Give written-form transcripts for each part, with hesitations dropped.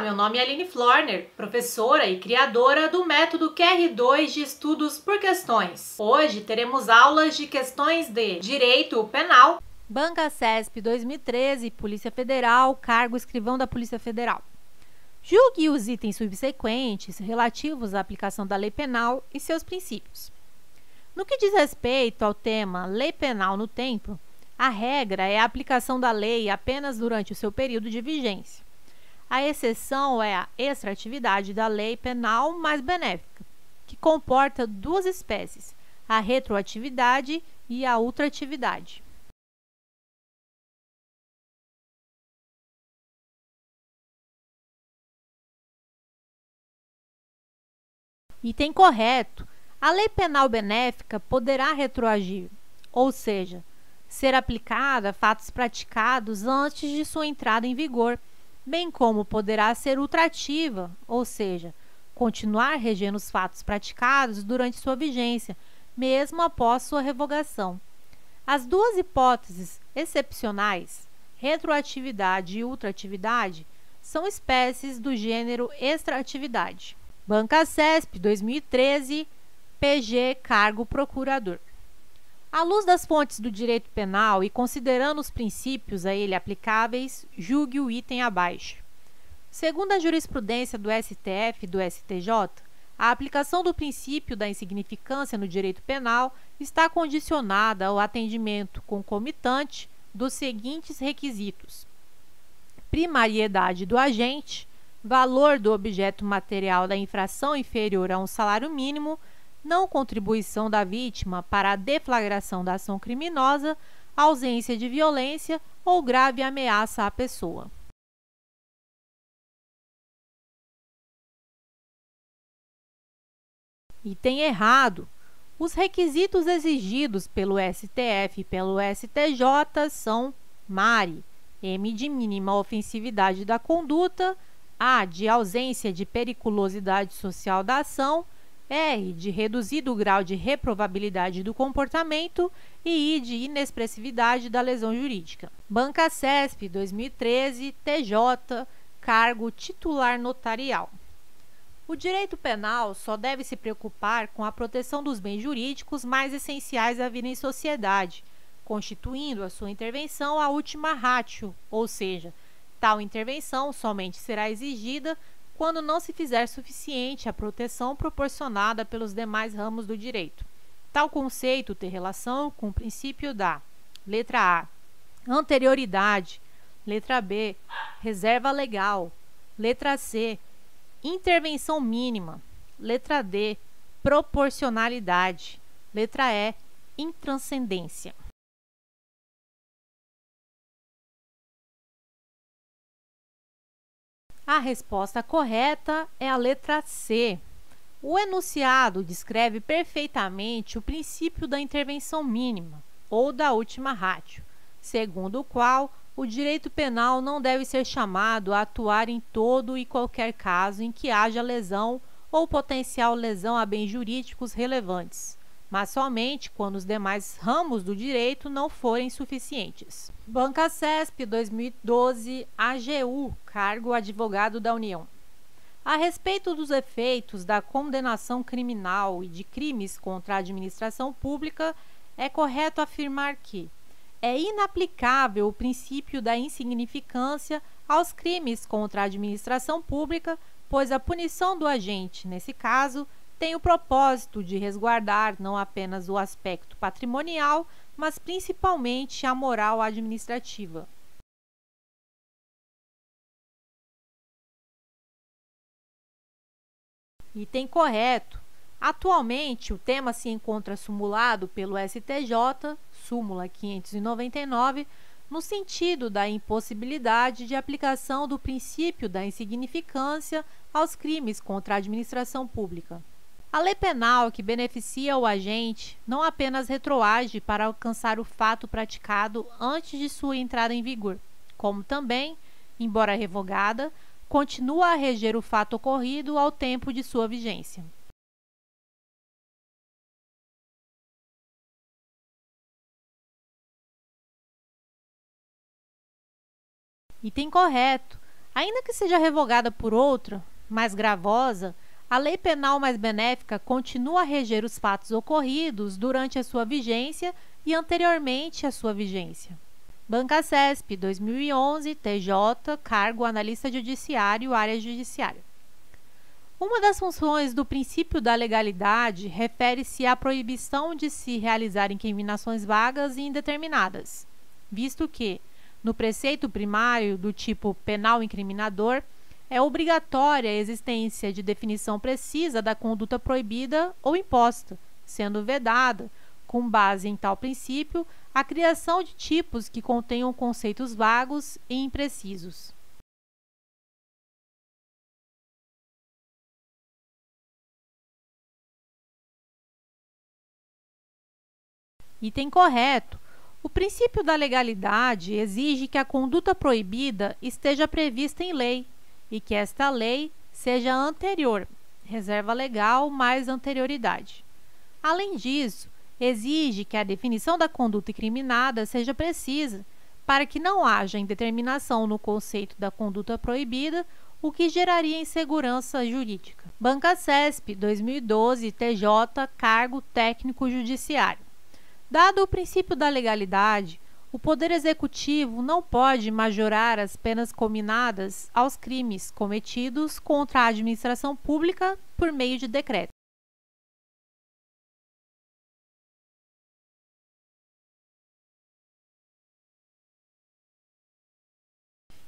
meu nome é Aline Florner, professora e criadora do método QR2 de estudos por questões. Hoje teremos aulas de questões de Direito Penal, Banca CESP 2013, Polícia Federal, cargo escrivão da Polícia Federal. Julgue os itens subsequentes relativos à aplicação da lei penal e seus princípios. No que diz respeito ao tema lei penal no tempo, a regra é a aplicação da lei apenas durante o seu período de vigência. A exceção é a extratividade da lei penal mais benéfica, que comporta duas espécies, a retroatividade e a ultratividade. Item correto. A lei penal benéfica poderá retroagir, ou seja, ser aplicada a fatos praticados antes de sua entrada em vigor, bem como poderá ser ultrativa, ou seja, continuar regendo os fatos praticados durante sua vigência, mesmo após sua revogação. As duas hipóteses excepcionais, retroatividade e ultratividade, são espécies do gênero extratividade. Banca CESP 2013, PG, cargo procurador. À luz das fontes do direito penal e considerando os princípios a ele aplicáveis, julgue o item abaixo. Segundo a jurisprudência do STF e do STJ, a aplicação do princípio da insignificância no direito penal está condicionada ao atendimento concomitante dos seguintes requisitos: primariedade do agente, valor do objeto material da infração inferior a um salário mínimo, não contribuição da vítima para a deflagração da ação criminosa, ausência de violência ou grave ameaça à pessoa. Item errado. Os requisitos exigidos pelo STF e pelo STJ são mari, M de mínima ofensividade da conduta, A de ausência de periculosidade social da ação, R de reduzido grau de reprovabilidade do comportamento e I de inexpressividade da lesão jurídica. Banca CESP 2013, TJ, cargo titular notarial. O direito penal só deve se preocupar com a proteção dos bens jurídicos mais essenciais à vida em sociedade, constituindo a sua intervenção a ultima ratio, ou seja, tal intervenção somente será exigida quando não se fizer suficiente a proteção proporcionada pelos demais ramos do direito. Tal conceito tem relação com o princípio da letra A, anterioridade, letra B, reserva legal, letra C, intervenção mínima, letra D, proporcionalidade, letra E, intranscendência. A resposta correta é a letra C. O enunciado descreve perfeitamente o princípio da intervenção mínima, ou da ultima ratio, segundo o qual o direito penal não deve ser chamado a atuar em todo e qualquer caso em que haja lesão ou potencial lesão a bens jurídicos relevantes, mas somente quando os demais ramos do direito não forem suficientes. Banca CESP 2012, AGU, cargo advogado da União. A respeito dos efeitos da condenação criminal e de crimes contra a administração pública, é correto afirmar que é inaplicável o princípio da insignificância aos crimes contra a administração pública, pois a punição do agente, nesse caso, tem o propósito de resguardar não apenas o aspecto patrimonial, mas principalmente a moral administrativa. Item correto. Atualmente, o tema se encontra sumulado pelo STJ, súmula 599, no sentido da impossibilidade de aplicação do princípio da insignificância aos crimes contra a administração pública. A lei penal que beneficia o agente não apenas retroage para alcançar o fato praticado antes de sua entrada em vigor, como também, embora revogada, continua a reger o fato ocorrido ao tempo de sua vigência. Item correto. Ainda que seja revogada por outra, mais gravosa, a lei penal mais benéfica continua a reger os fatos ocorridos durante a sua vigência e anteriormente à sua vigência. Bancasesp, 2011, TJ, cargo analista judiciário, área judiciária. Uma das funções do princípio da legalidade refere-se à proibição de se realizar incriminações vagas e indeterminadas, visto que, no preceito primário do tipo penal incriminador, é obrigatória a existência de definição precisa da conduta proibida ou imposta, sendo vedada, com base em tal princípio, a criação de tipos que contenham conceitos vagos e imprecisos. Item correto. O princípio da legalidade exige que a conduta proibida esteja prevista em lei e que esta lei seja anterior, reserva legal mais anterioridade. Além disso, exige que a definição da conduta incriminada seja precisa, para que não haja indeterminação no conceito da conduta proibida, o que geraria insegurança jurídica. Bancasesp, 2012, TJ, cargo técnico judiciário. Dado o princípio da legalidade, o Poder Executivo não pode majorar as penas cominadas aos crimes cometidos contra a administração pública por meio de decreto.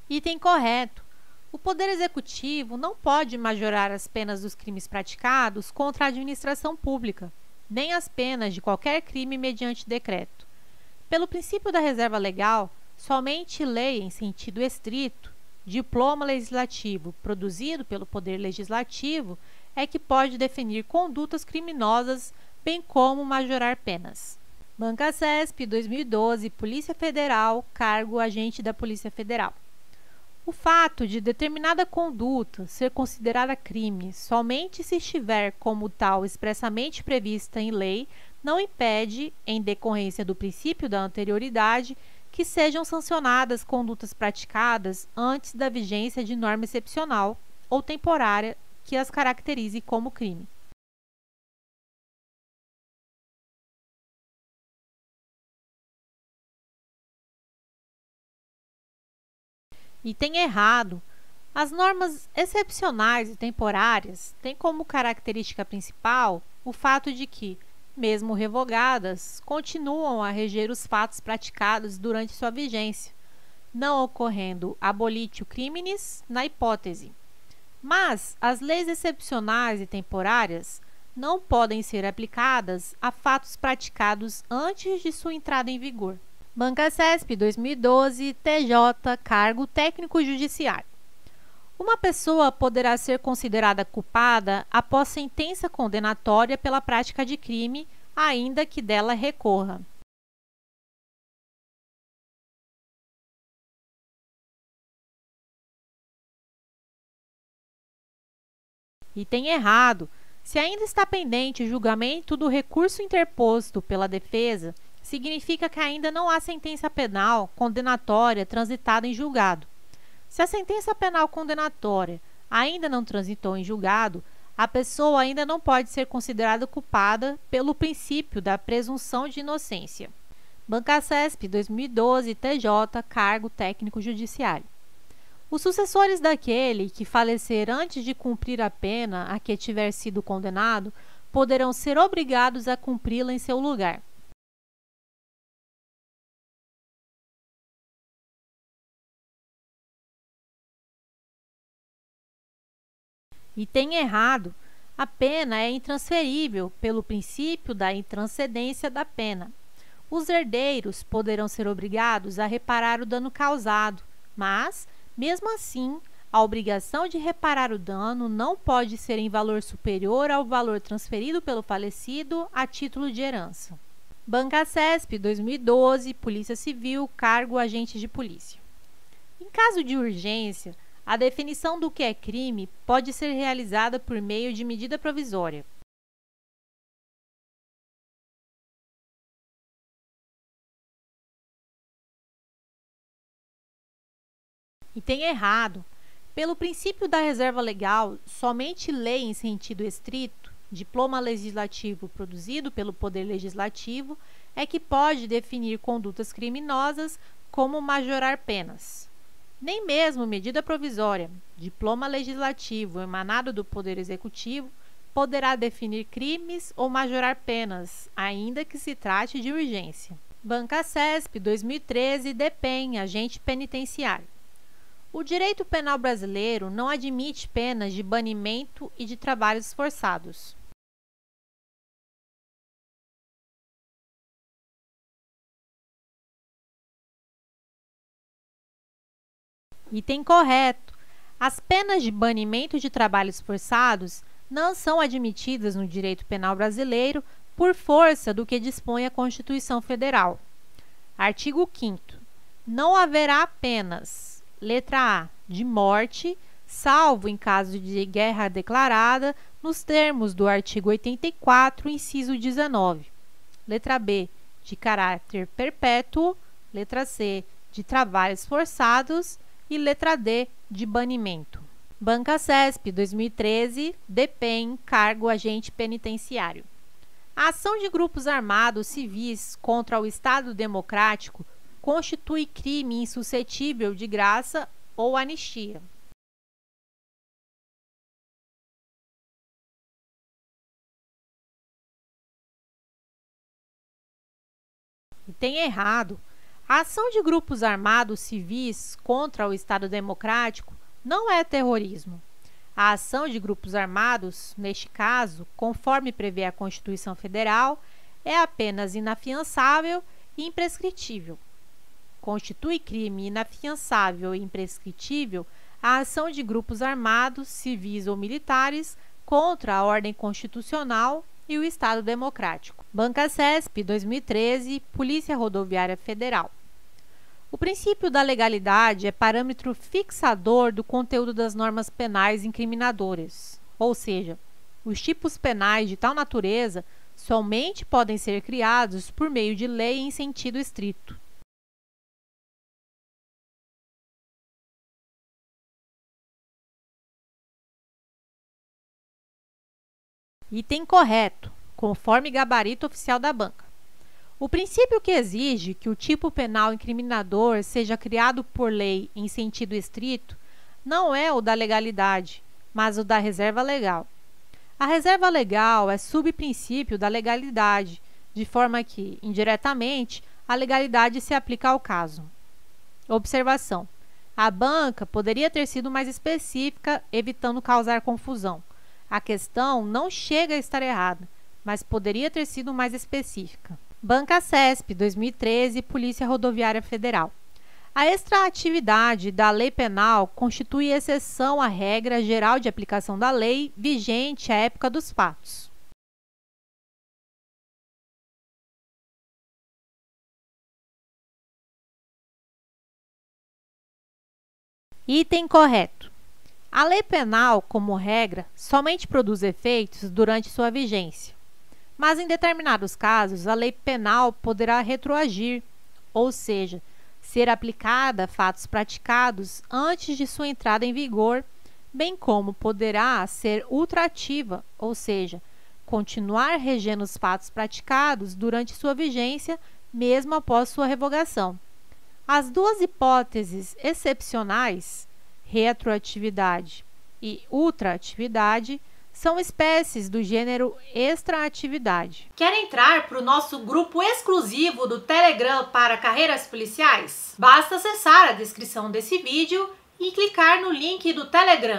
Item correto. O Poder Executivo não pode majorar as penas dos crimes praticados contra a administração pública, nem as penas de qualquer crime mediante decreto. Pelo princípio da reserva legal, somente lei em sentido estrito, diploma legislativo produzido pelo Poder Legislativo, é que pode definir condutas criminosas, bem como majorar penas. Bancasesp, 2012, Polícia Federal, cargo agente da Polícia Federal. O fato de determinada conduta ser considerada crime somente se estiver como tal expressamente prevista em lei, não impede, em decorrência do princípio da anterioridade, que sejam sancionadas condutas praticadas antes da vigência de norma excepcional ou temporária que as caracterize como crime. Item errado. As normas excepcionais e temporárias têm como característica principal o fato de que, mesmo revogadas, continuam a reger os fatos praticados durante sua vigência, não ocorrendo abolitio criminis na hipótese. Mas as leis excepcionais e temporárias não podem ser aplicadas a fatos praticados antes de sua entrada em vigor. Bancasesp, 2012, TJ, cargo técnico judiciário. Uma pessoa poderá ser considerada culpada após sentença condenatória pela prática de crime, ainda que dela recorra. Item errado. Se ainda está pendente o julgamento do recurso interposto pela defesa, significa que ainda não há sentença penal condenatória transitada em julgado. Se a sentença penal condenatória ainda não transitou em julgado, a pessoa ainda não pode ser considerada culpada pelo princípio da presunção de inocência. Bancasesp, 2012, TJ, cargo técnico judiciário. Os sucessores daquele que falecer antes de cumprir a pena a que tiver sido condenado poderão ser obrigados a cumpri-la em seu lugar. Item errado. A pena é intransferível pelo princípio da intranscendência da pena. Os herdeiros poderão ser obrigados a reparar o dano causado, mas, mesmo assim, a obrigação de reparar o dano não pode ser em valor superior ao valor transferido pelo falecido a título de herança. Bancasesp, 2012, Polícia Civil, cargo agente de polícia. Em caso de urgência, a definição do que é crime pode ser realizada por meio de medida provisória. Item errado. Pelo princípio da reserva legal, somente lei em sentido estrito, diploma legislativo produzido pelo Poder Legislativo, é que pode definir condutas criminosas como majorar penas. Nem mesmo medida provisória, diploma legislativo emanado do Poder Executivo, poderá definir crimes ou majorar penas, ainda que se trate de urgência. Banca-CESP, 2013, DPEM, agente penitenciário. O direito penal brasileiro não admite penas de banimento e de trabalhos forçados. Item correto. As penas de banimento de trabalhos forçados não são admitidas no direito penal brasileiro por força do que dispõe a Constituição Federal. Artigo 5º. Não haverá penas, letra A, de morte, salvo em caso de guerra declarada, nos termos do artigo 84, inciso 19. Letra B, de caráter perpétuo. Letra C, de trabalhos forçados. E letra D, de banimento. Banca-CESP, 2013, DPEM, cargo agente penitenciário. A ação de grupos armados civis contra o Estado Democrático constitui crime insuscetível de graça ou anistia. Item errado. A ação de grupos armados civis contra o Estado Democrático não é terrorismo. A ação de grupos armados, neste caso, conforme prevê a Constituição Federal, é apenas inafiançável e imprescritível. Constitui crime inafiançável e imprescritível a ação de grupos armados, civis ou militares contra a ordem constitucional e o Estado Democrático. Banca-CESP, 2013, Polícia Rodoviária Federal. O princípio da legalidade é parâmetro fixador do conteúdo das normas penais incriminadoras, ou seja, os tipos penais de tal natureza somente podem ser criados por meio de lei em sentido estrito. Item correto, conforme gabarito oficial da banca. O princípio que exige que o tipo penal incriminador seja criado por lei em sentido estrito não é o da legalidade, mas o da reserva legal. A reserva legal é subprincípio da legalidade, de forma que, indiretamente, a legalidade se aplica ao caso. Observação: a banca poderia ter sido mais específica, evitando causar confusão. A questão não chega a estar errada, mas poderia ter sido mais específica. Banca-CESP, 2013, Polícia Rodoviária Federal. A extraatividade da lei penal constitui exceção à regra geral de aplicação da lei vigente à época dos fatos. Item correto. A lei penal, como regra, somente produz efeitos durante sua vigência. Mas, em determinados casos, a lei penal poderá retroagir, ou seja, ser aplicada a fatos praticados antes de sua entrada em vigor, bem como poderá ser ultrativa, ou seja, continuar regendo os fatos praticados durante sua vigência, mesmo após sua revogação. As duas hipóteses excepcionais, retroatividade e ultraatividade, são espécies do gênero extraatividade. Quer entrar para o nosso grupo exclusivo do Telegram para carreiras policiais? Basta acessar a descrição desse vídeo e clicar no link do Telegram.